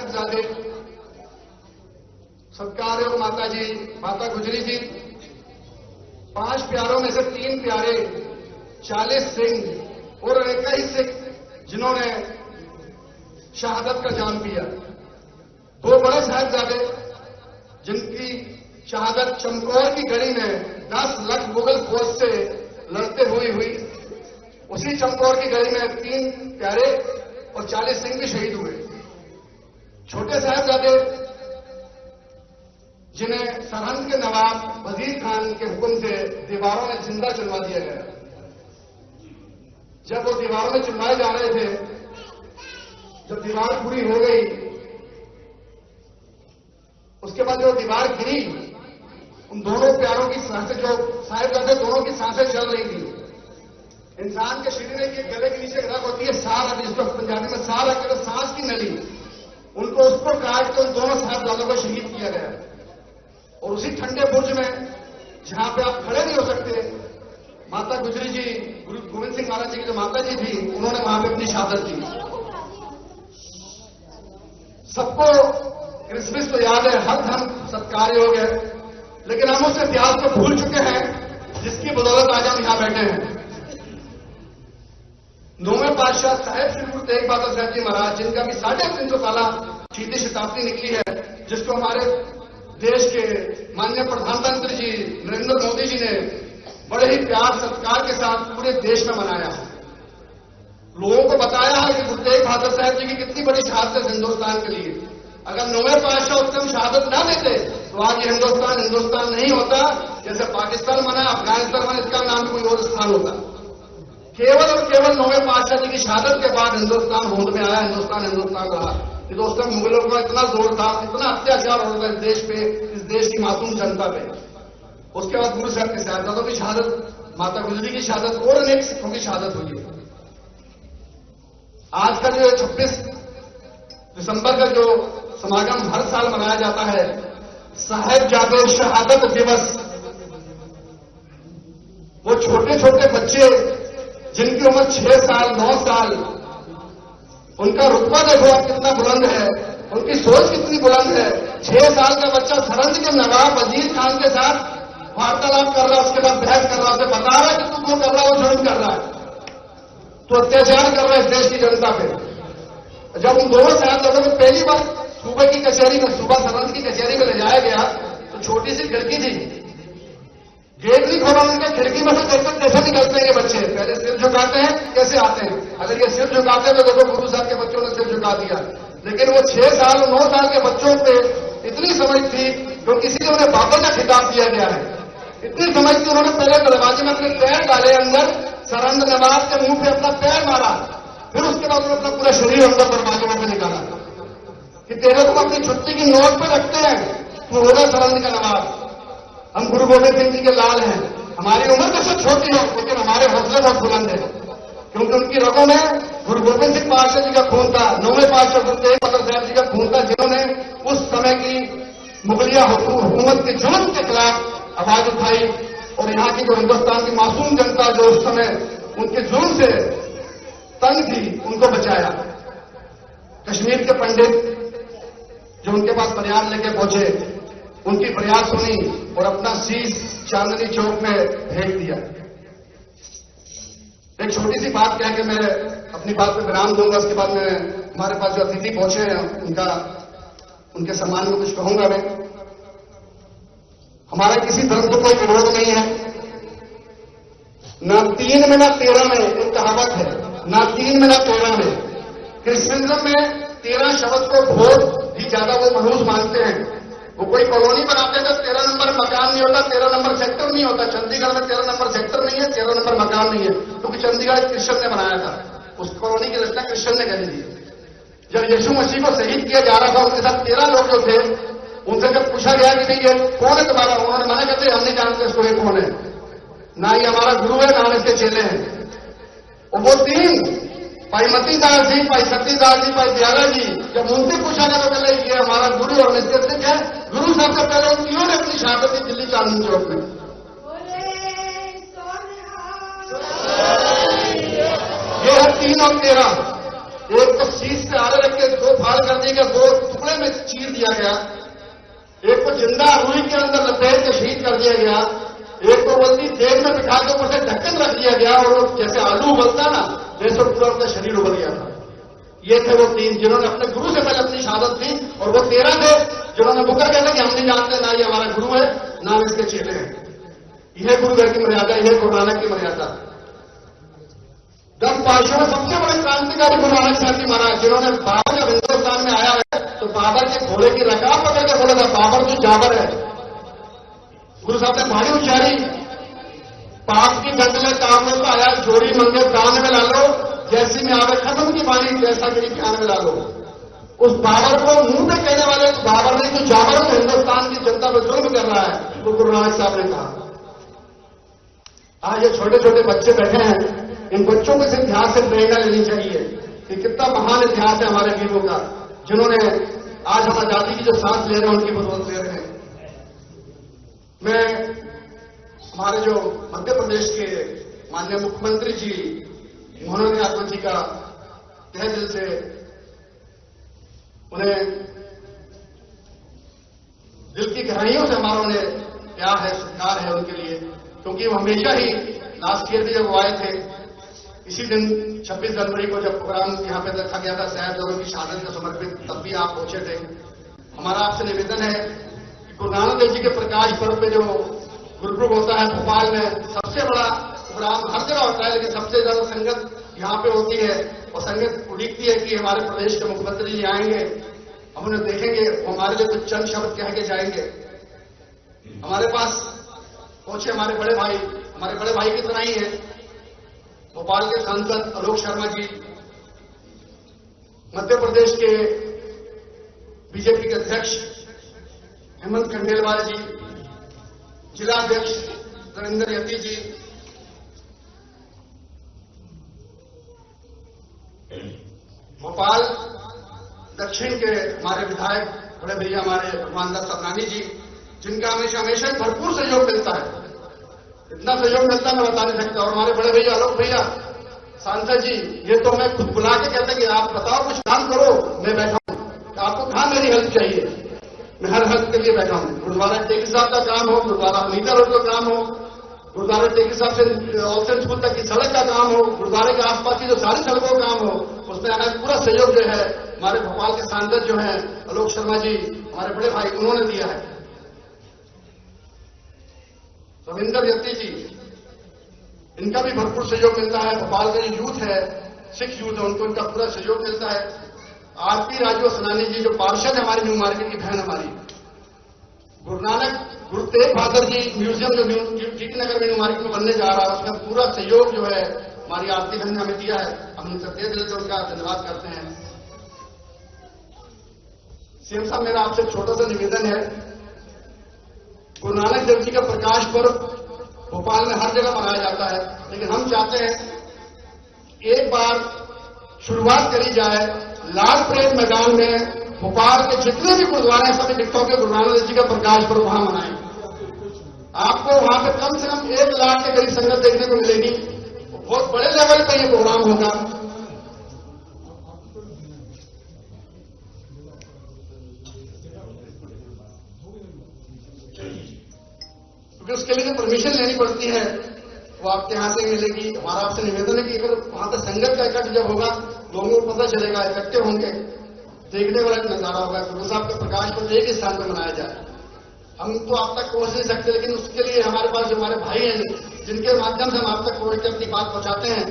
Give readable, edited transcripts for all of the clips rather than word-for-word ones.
साहबजादे, सत्कार माता जी, माता गुजरी जी, 5 प्यारों में से 3 प्यारे, 40 सिंह और 21 सिख जिन्होंने शहादत का जाम पिया। 2 बड़े साहबजादे जिनकी शहादत चमकौर की गढ़ी में 10 लाख मुगल फौज से लड़ते हुई। उसी चमकौर की गढ़ी में 3 प्यारे और 40 सिंह भी शहीद हुए। छोटे साहबजादे जिन्हें सरहंद के नवाब वजीर खान के हुक्म से दीवारों में जिंदा चलवा दिया गया। जब वो दीवारों में चलवाए जा रहे थे, जब दीवार पूरी हो गई, उसके बाद जो दीवार गिरी, उन दोनों प्यारों की सांसें, जो साहिबजादे दोनों की सांसें चल रही थी। इंसान के शरीर में गले के नीचे रग होती है सार, जिसको पंजाबी में सार है, सांस की नली, उनको उसको काट के उन दोनों साहिबजादों को शहीद किया गया। और उसी ठंडे बुर्ज में जहां पे आप खड़े नहीं हो सकते, माता गुजरी जी, गुरु गोविंद सिंह महाराज जी की जो माता जी थी, उन्होंने वहां पे अपनी शहादत दी। सबको क्रिसमस तो याद है, हर धर्म सत्कार योग है, लेकिन हम उस इतिहास को भूल चुके हैं जिसकी बदौलत आज हम यहां बैठे हैं। 9वें पातशाह साहेब श्री गुरु तेग बहादुर साहब जी महाराज, जिनका भी 350 साला शहीदी शताब्दी निकली है, जिसको हमारे देश के माननीय प्रधानमंत्री जी नरेंद्र मोदी जी ने बड़े ही प्यार सत्कार के साथ पूरे देश में मनाया। लोगों को बताया है कि गुरु तेग बहादुर साहब जी की कितनी बड़ी शहादत है हिंदुस्तान के लिए। अगर 9वें पातशाह उस समय शहादत ना देते तो आज ये हिंदुस्तान नहीं होता। जैसे पाकिस्तान बना, अफगानिस्तान बना, इसका नाम भी कोई और स्थान होता। केवल और केवल 9वें पातशाह जी की शहादत के बाद हिंदुस्तान होंद में आया, हिंदुस्तान रहा। ये दोस्तों, मुगलों का इतना जोर था, इतना अत्याचार हो रहा था इस देश पे, इस देश की मासूम जनता पे। उसके बाद गुरु साहब के साहिबजादों की शहादत, माता गुजरी की शहादत और अनेक सिखों की शहादत हुई है। आज का जो 26 दिसंबर का जो समागम हर साल मनाया जाता है, साहिबजादे शहादत दिवस, वो छोटे छोटे बच्चे जिनकी उम्र 6 साल 9 साल, उनका रुतबा देखो आप कितना बुलंद है, उनकी सोच कितनी बुलंद है। 6 साल का बच्चा सरहंद के नवाब वजीर खान के साथ वार्तालाप कर रहा है, उसके बाद बहस कर रहा है, उसे बता रहा है कि तू क्यों कर रहा है, वो जुर्म कर रहा है, तो अत्याचार कर रहा है इस देश की जनता पे। जब उन दोनों साहिबजादों को पहली बार सूबे की कचहरी में, सूबा सरहंद की कचहरी में ले जाया गया, तो छोटी सी खिड़की थी, गेट नहीं खोला उनके, खिड़की में से कैसे निकलते हैं ये बच्चे, पहले सिर झुकाते हैं, कैसे आते हैं। अगर ये सिर झुकाते तो देखो गुरु साहब के बच्चों ने सिर झुका दिया, लेकिन वो 6 साल और 9 साल के बच्चों पे इतनी समझ थी, क्योंकि इसीलिए उन्हें बाबर का खिताब दिया गया है। इतनी समझ थी, उन्होंने पहले दरवाजे में अपने पैर डाले अंदर, सरहंद नवाब के मुंह पे अपना पैर मारा, फिर उसके बाद उन्होंने अपना पूरा शरीर अंदर दरवाजे में निकाला कि तेरे को अपनी छुट्टी की नोट पे रखते हैं, तो होगा सरहंद का नवाब। हम गुरु गोविंद सिंह जी के लाल हैं, हमारी उम्र तो सब छोटी हो, लेकिन हमारे हौसले बहुत बुलंद है, क्योंकि उनकी रगों में गुरु गोविंद सिंह पातशाह जी का खून था, 9वें पातशाह गुरु तेग बहादुर साहब जी का खून था, जिन्होंने उस समय की मुगलिया हुकूमत के जुल्म के खिलाफ आवाज उठाई। और यहाँ की जो हिंदुस्तान की मासूम जनता जो उस समय उनके जुल्म से तंग थी, उनको बचाया। कश्मीर के पंडित जो उनके पास फरियाद लेके पहुंचे, उनकी फरियाद सुनी और अपना शीश चांदनी चौक में फेंक दिया। एक छोटी सी बात कह के मैं अपनी बात पे विराम दूंगा, उसके बाद में हमारे पास जो अतिथि पहुंचे हैं उनके सम्मान में कुछ कहूंगा। मैं, हमारा किसी धर्म को कोई विरोध नहीं है, ना 3 में ना 13 में, एक कहावत है, ना 3 में ना 13 में। क्रिश्चियनिज्म में 13 शब्द को बहुत ही ज्यादा वो मनहूस मानते हैं। वो कोई कॉलोनी बनाते थे, 13 नंबर मकान नहीं होता, 13 नंबर सेक्टर नहीं होता। चंडीगढ़ में 13 नंबर सेक्टर नहीं है, 13 नंबर मकान नहीं है, क्योंकि चंडीगढ़ क्रिश्चियन ने बनाया था, उस कॉलोनी की रचना क्रिश्चियन ने करी थी। जब यीशु मसीह को शहीद किया जा रहा था, उनके साथ 13 लोग जो थे, उनसे जब पूछा गया कि नहीं ये कौन है तुम्हारा, उन्होंने मना करते हम नहीं जानते इसको ये कौन है, ना ये हमारा गुरु है ना हम इसके चेले हैं। और वो 3 भाई मतीदास जी, भाई सतीदास जी, भाई दयाला जी, जब उनसे पूछा गया तो पहले ये हमारा गुरु और इसके सिख है। गुरु साहब से पहले उन तीनों ने अपनी शहादत दी दिल्ली चांदनी चौक में। ये है 3 और 13, एक तो सीट से आगे रख के 2 फाड़ कर दिए गए, 2 टुकड़े में चीर दिया गया। एक को जिंदा रुई के अंदर लपेट के शहीद कर दिया गया, एक को बोलती तेल में बिठा के ऊपर से ढक्कन रख दिया गया और जैसे आलू उबलता ना वैसे पूरा उनका शरीर उबल गया था। ये थे वो 3 जिन्होंने अपने गुरु से पहले अपनी शहादत दी, और वो 13 थे जिन्होंने मुकर कहते कि हम नहीं जानते ना ये हमारा गुरु है ना हम इसके चेले हैं। यह गुरु घर की मर्यादा, यह गुरु नानक की मर्यादा। 10 पातशाहों में सबसे बड़े क्रांतिकारी गुरु नानक साहब जी महाराज, जिन्होंने बाबर जब हिंदुस्तान में आया है तो बाबर के घोड़े की रकाब पकड़ के बोला था बाबर जो जाबर है। गुरु साहब ने भारी उच्चारी, पाप की गंदले कामों का आया जोड़ी मंगे दान में ला लो, जैसी में आवे खत्म की पानी जैसा गिरी प्यान में ला लो। उस बाबर को मुंह में कहने वाले बाबर नहीं तो जाबर को हिंदुस्तान की जनता पर जुल्म कर रहा है, तो गुरु नानक साहब ने कहा। आज ये छोटे छोटे बच्चे बैठे हैं, इन बच्चों को इस इतिहास से प्रेरणा लेनी चाहिए कि कितना महान इतिहास है हमारे वीरों का, जिन्होंने आज हम आजादी की जो सांस ले रहे हैं उनकी बदौलत ले रहे हैं। मैं हमारे जो मध्य प्रदेश के माननीय मुख्यमंत्री जी मोहन यादव जी का तहे दिल से उन्हें दिल की गहराइयों से हमारा उन्हें प्यार है, सत्कार है उनके लिए, क्योंकि वो हमेशा ही लास्ट ईयर भी जब वो आए थे इसी दिन 26 जनवरी को जब प्रोग्राम यहां पे रखा गया था साहिबजादों की शहादत को समर्पित, तब भी आप पहुंचे थे। हमारा आपसे निवेदन है कि गुरु नानक देव जी के प्रकाश पर्व पे जो गुरुपुरब होता है भोपाल में, सबसे बड़ा प्रोग्राम हर जगह होता है लेकिन सबसे ज्यादा संगत यहां पे होती है, और संगत उड़ीती है कि हमारे प्रदेश के मुख्यमंत्री जी आएंगे, हम उन्हें देखेंगे, वो हमारे लिए कुछ चंद शब्द कह के जाएंगे। हमारे पास पहुंचे हमारे बड़े भाई की तरह ही है भोपाल के सांसद आलोक शर्मा जी, मध्य प्रदेश के बीजेपी के अध्यक्ष हेमंत खंडेलवाल जी, जिला अध्यक्ष रविंद्र यति जी, भोपाल दक्षिण के हमारे विधायक बड़े भैया हमारे भगवान दास सरनानी जी, जिनका हमेशा भरपूर सहयोग मिलता है, इतना सहयोग मिलता है मैं बता नहीं सकता। और हमारे बड़े भैया आलोक भैया सांसद जी, ये तो मैं खुद बुला के कहते कि आप बताओ कुछ काम करो, मैं बैठा हूं, आपको कहां मेरी हेल्प चाहिए, मैं हर हेल्प के लिए बैठा हूं। गुरुद्वारा टेकी साहब का काम हो, गुरुद्वारा मीता रोड का काम हो, गुरुद्वारा टेकी साहब से ऑल्सन स्कूल तक की सड़क का काम हो, गुरुद्वारे के आसपास की जो सारी सड़कों का काम हो, उसमें हमें पूरा सहयोग जो है हमारे भोपाल के सांसद जो है आलोक शर्मा जी, हमारे बड़े भाई, उन्होंने दिया है। रविंद्र यति जी, इनका भी भरपूर सहयोग मिलता है। भोपाल का जो यूथ है, सिख यूथ है, उनको इनका पूरा सहयोग मिलता है। आरती राजू सनानी जी जो पार्षद है हमारी न्यू मार्केट की बहन हमारी, गुरु नानक गुरु तेग बहादुर जी म्यूजियम जो टीटी नगर में न्यू मार्केट में बनने जा रहा है, उसका पूरा सहयोग जो है हमारी आरती बहन ने हमें दिया है, हम उनसे तहे दिल से उनका धन्यवाद करते हैं। सीएम साहब, मेरा आपसे छोटा सा निवेदन है, गुरु नानक देव जी का प्रकाश पर्व भोपाल में हर जगह मनाया जाता है, लेकिन हम चाहते हैं एक बार शुरुआत करी जाए लाल परेड मैदान में, भोपाल के जितने भी गुरुद्वारे हैं सभी दिखों के गुरु नानक देव जी का प्रकाश पर्व वहां मनाएं। आपको वहां पे कम से कम 1 लाख के करीब संगत देखने को मिलेगी, बहुत बड़े लेवल पे ये प्रोग्राम होगा। क्योंकि उसके लिए जो परमिशन लेनी पड़ती है वो आपके यहां से मिलेगी। हमारा आपसे निवेदन है कि अगर वहां पर संगत का इकट्ठ जब होगा, लोगों को पता चलेगा, इकट्ठे होंगे, देखने वाला एक नजारा होगा। गुरु साहब का प्रकाश पर्व एक ही स्थान पर मनाया जाए। हम तो आप तक पहुंच नहीं सकते, लेकिन उसके लिए हमारे पास जो हमारे भाई हैं, जिनके माध्यम से हम आप तक पहुंच के अपनी बात पहुंचाते हैं,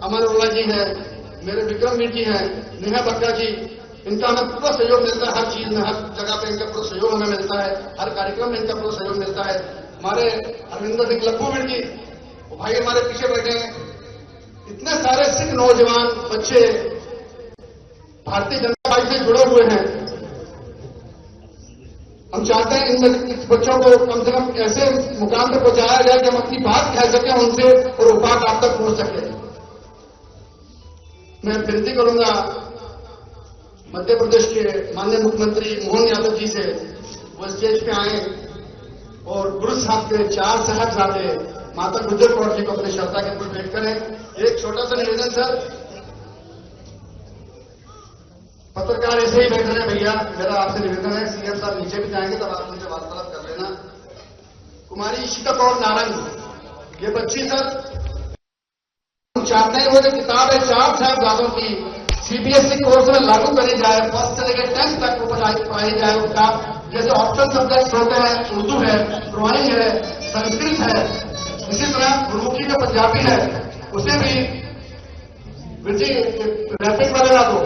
अमर अरोड़ा जी हैं, मेरे विक्रमवीर जी हैं, नेहा बक्का जी, इनका हमें पूरा सहयोग मिलता है हर चीज में, हर जगह पे इनका पूरा सहयोग हमें मिलता है, हर कार्यक्रम में इनका पूरा सहयोग मिलता है। हमारे अरविंदर सिंह लखूवीर जी, वो भाई हमारे पीछे बैठे हैं, इतने सारे सिख नौजवान बच्चे भारतीय जनता पार्टी से जुड़े हुए हैं। हम चाहते हैं इन बच्चों को कम से कम ऐसे मुकाम पर पहुंचाया जाए कि हम अपनी बात कह सकें उनसे और वो बात आप तक पहुंच सके। मैं विनती करूंगा मध्य प्रदेश के माननीय मुख्यमंत्री मोहन यादव जी से, वो स्टेज पे आए और गुरु साहब के 4 साहबजादे माता गुजर कौर जी को अपनी श्रद्धा के फूल भेंट करें। एक छोटा सा निवेदन सर, पत्रकार ऐसे ही बैठ रहे हैं भैया, मेरा आपसे निवेदन है, सीएम साहब नीचे भी जाएंगे तब आप उनसे वार्तालाप कर लेना। कुमारी इशिता कौर नारंग, ये बच्ची सर चाहते हैं वो जो किताब है 4 साहबजादों की सीबीएसई कोर्स में लागू करी जाए, फर्स्ट से लेकर 10th तक वो पढ़ाई जाए। वो किताब जैसे ऑप्शन सब्जेक्ट होते हैं, उर्दू है, ड्राइंग है, संस्कृत है, इसी तरह गुरुमुखी जो पंजाबी है उसे भी विरजी रैपिंग वाले ला दो,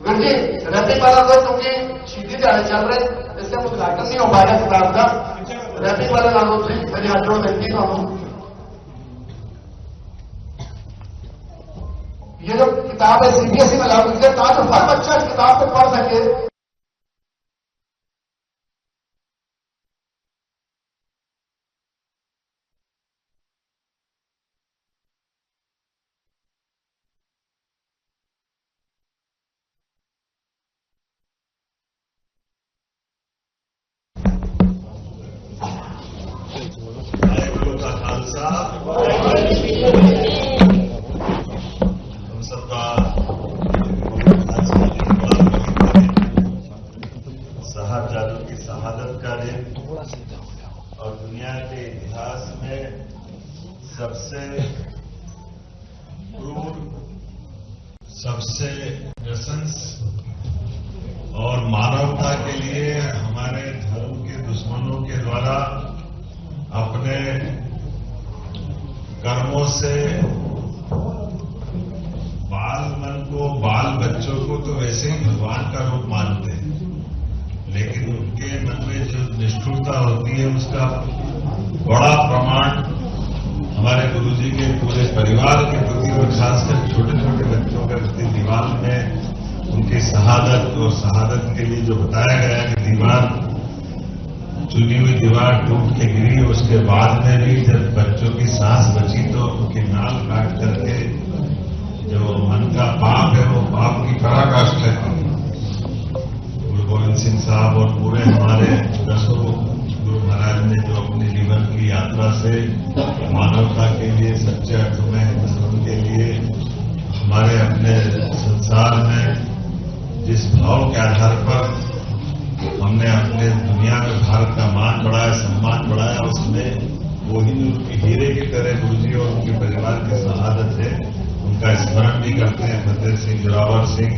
विरजी रैपिंग वाला दो, क्योंकि सीधी चल रहे इसका उद्घाटन नहीं हो पाएगा किताब का। रैपिंग वाले ला दो, मेरी हाथ जोड़ बेनती है। ये जो किताब है सीबीएसई में लागू किया ताकि हर बच्चा इस किताब को पढ़ सके। वाहेगुरु का खालसा, हम सबका साहबजादों की शहादत का दिन और दुनिया के इतिहास में सबसे क्रूर, सबसे नृशंस और मानवता के लिए हमारे धर्म के दुश्मनों के द्वारा अपने कर्मों से बाल मन को, बाल बच्चों को तो वैसे ही भगवान का रूप मानते हैं, लेकिन उनके मन में जो निष्ठुरता होती है उसका बड़ा प्रमाण हमारे गुरुजी के पूरे परिवार के प्रति और खासकर छोटे छोटे बच्चों के प्रति दीवार में उनकी शहादत और शहादत के लिए जो बताया गया कि दीवार, चुनी हुई दीवार टूट के गिरी, उसके बाद में भी जब बच्चों की सांस बची तो उनकी नाल काट करके जो मन का पाप है वो पाप की पराकाष्ठा की। गुरु गोविंद सिंह साहब और पूरे हमारे 10 गुरु महाराज ने जो अपने जीवन की यात्रा से मानवता के लिए, सच्चे अर्थ में धर्म के लिए, हमारे अपने संसार में जिस भाव के आधार पर हमने अपने दुनिया में भारत का मान बढ़ाया, सम्मान बढ़ाया, उसमें वही उनकी हीरे की तरह गुरुजी और उनके परिवार की शहादत है, उनका स्मरण भी करते हैं। फतेह सिंह, जोरावर सिंह,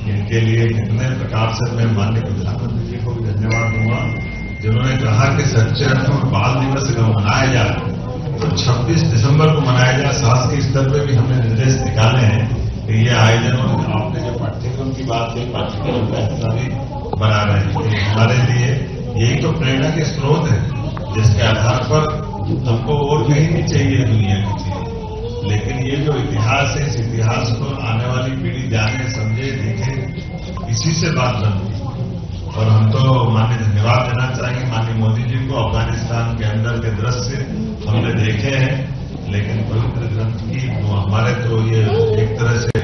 इनके लिए कितने प्रकार से मैं माननीय प्रधानमंत्री जी को भी धन्यवाद दूंगा जिन्होंने कहा कि सच्चे अर्थों में बाल दिवस अगर मनाया जाए तो 26 दिसंबर को मनाया जाए। शासकीय स्तर पर भी हमने निर्देश निकाले हैं कि ये आयोजन, आपने जो पाठ्यक्रम की बात की, पाठ्यक्रम का हिस्सा भी बना रहे हैं। तो हमारे लिए यही तो प्रेरणा के स्रोत है जिसके आधार पर हमको और कहीं नहीं चाहिए दुनिया की चीज, लेकिन ये जो इतिहास है, इस इतिहास को आने वाली पीढ़ी जाने, समझे, देखे, इसी से बात बनती है। और हम तो माननीय धन्यवाद देना चाहेंगे माननीय मोदी जी को। अफगानिस्तान के अंदर के दृश्य हमने देखे हैं, लेकिन पवित्र ग्रंथ की वो हमारे तो ये एक तरह से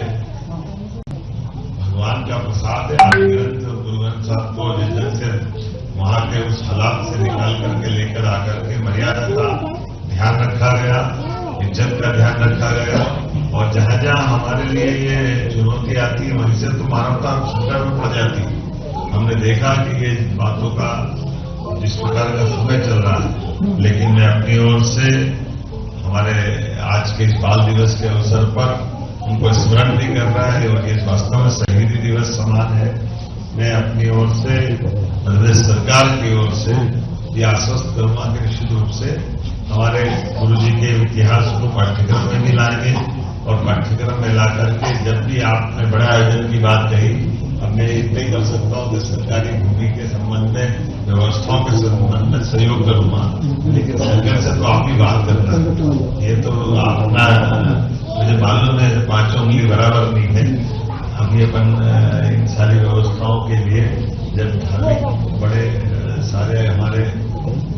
भगवान का प्रसाद है। आदि ग्रंथ गुरु ग्रंथ साहब को जिस ढंग से वहां के उस हालात से निकाल करके लेकर आकर के मर्यादा का ध्यान रखा गया, इज्जत का ध्यान रखा गया, और जहां जहां हमारे लिए ये चुनौती आती है वहीं से तो मानवता संकट में पड़ जाती है। हमने देखा कि ये बातों का जिस प्रकार का समय चल रहा है, लेकिन मैं अपनी ओर से हमारे आज के इस बाल दिवस के अवसर पर उनको स्मरण भी कर रहा है और ये वास्तव में शहीदी दिवस समान है। मैं अपनी ओर से, प्रदेश सरकार की ओर से ये आश्वस्त करूंगा कि निश्चित रूप से हमारे गुरुजी के इतिहास को पाठ्यक्रम में भी लाएंगे, और पाठ्यक्रम में ला करके जब भी आपने बड़े आयोजन की बात कही, अब मैं इतना ही कर सकता हूँ कि सरकारी भूमि के संबंध में, व्यवस्थाओं के संबंध में सहयोग करूंगा, लेकिन सरकार से तो आप ही बात करना है। ये तो अपना, मुझे मालूम है 5 उंगली बराबर नहीं है। हम ये इन सारी व्यवस्थाओं के लिए जब धार्मिक बड़े सारे हमारे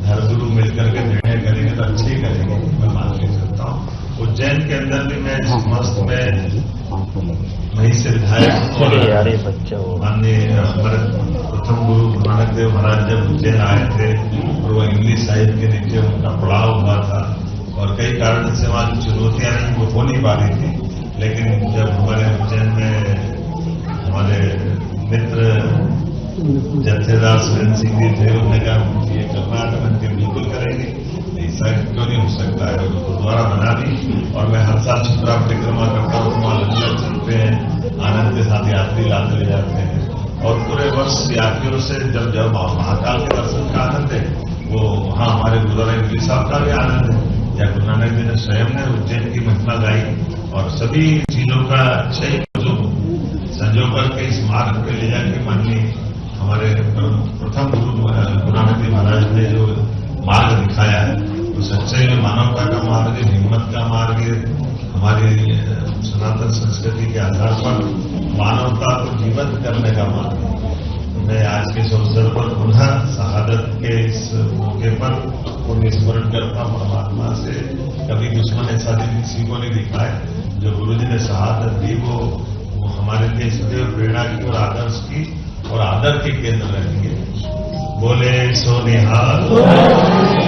धर्मगुरु मिलकर के निर्णय करेंगे तो अच्छे ही करेंगे, मैं मान नहीं सकता हूँ। उज्जैन के अंदर भी मैं इस मस्त में वहीं से विधायक माननीय हमारे प्रथम गुरु गुरु नानक देव महाराज जब उज्जैन आए थे और वो इंग्लिश साहिब के नीचे उनका पड़ाव हुआ था, और कई कारण से वहां की चुनौतियां वो हो नहीं पा रही थी। लेकिन जब हमारे उज्जैन में हमारे जत्थेदार सुरेंद्र सिंह जी थे, उन्होंने कहा ये करना है तो मंदिर बिल्कुल करेंगे, ऐसा क्यों नहीं हो सकता है। और गुरुद्वारा बना भी, और मैं हर साल छिपरा परिक्रमा करता हूँ, वहाँ लंगर चलते हैं, आनंद के साथ यात्री लाते ले जाते हैं, और पूरे वर्ष यात्रियों से जब जब महाकाल के दर्शन का आनंद है, वो वहाँ हमारे गुरुद्वारा इंद्री साहब का भी आनंद है, या गुरु नानक जी ने स्वयं ने उज्जैन की महिमा गाई, और सभी चीजों का अच्छे जो संजो करके इस मार्ग पे ले जाके माननीय हमारे प्रथम गुरु नानक जी महाराज ने जो मार्ग दिखाया है, तो सच्चाई में मानवता का मार्ग है, हिम्मत का मार्ग है, हमारी सनातन संस्कृति के आधार पर मानवता को जीवंत करने का मार्ग है। मैं आज के इस अवसर पर पुनः शहादत के इस मौके पर पुण्य स्मरण करता हूँ परमात्मा से। कभी दुश्मन ऐसा दिन किसी को नहीं दिखाए, जो गुरु जी ने शहादत दी वो हमारे लिए सदैव प्रेरणा की और आदर्श की और आदर के केंद्र रहेंगे। बोले सो निहाल।